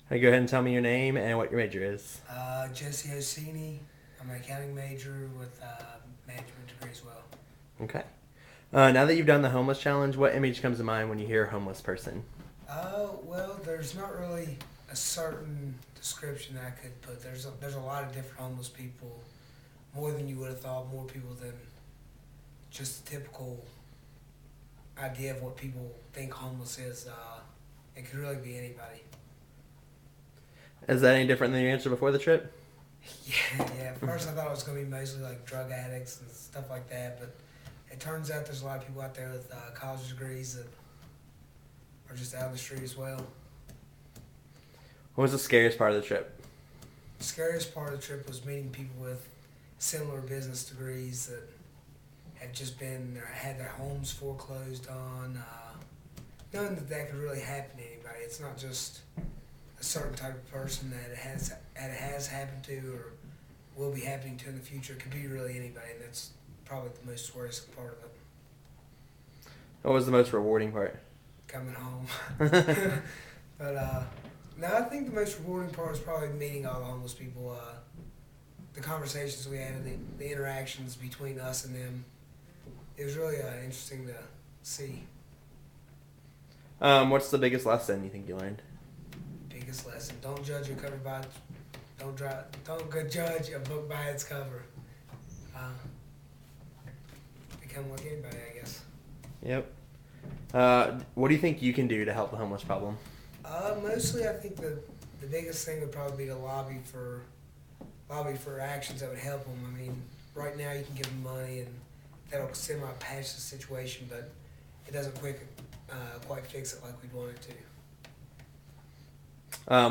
Hey, go ahead and tell me your name and what your major is. Jesse Hosseini. I'm an accounting major with management degree as well. Okay. Now that you've done the homeless challenge, what image comes to mind when you hear homeless person? Well, there's not really a certain description that I could put. There's a lot of different homeless people, more than you would have thought, more people than just the typical idea of what people think homeless is. It could really be anybody. Is that any different than your answer before the trip? Yeah. At first I thought it was going to be mostly like drug addicts and stuff like that, but it turns out there's a lot of people out there with college degrees that are just out of the street as well. What was the scariest part of the trip? The scariest part of the trip was meeting people with similar business degrees that have just been or had their homes foreclosed on. Knowing that could really happen to anybody. It's not just a certain type of person that it has happened to or will be happening to in the future. It could be really anybody, and that's probably the most worrisome part of it. What was the most rewarding part? Coming home. But no, I think the most rewarding part is probably meeting all the homeless people. The conversations we had, the interactions between us and them. It was really interesting to see. What's the biggest lesson you think you learned? Biggest lesson: don't judge a cover by don't go judge a book by its cover. Uh, Become like anybody, I guess. Yep. What do you think you can do to help the homeless problem? Mostly, I think the biggest thing would probably be to lobby for actions that would help them. I mean, right now you can give them money and that'll semi-patch the situation, but it doesn't quite fix it like we'd want it to.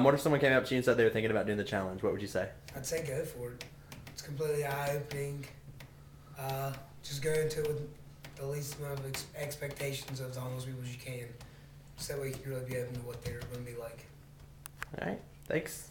What if someone came up to you and said they were thinking about doing the challenge? What would you say? I'd say go for it. It's completely eye-opening. Just go into it with the least amount of expectations of the homeless people as you can. So that way you can really be open to what they're going to be like. All right. Thanks.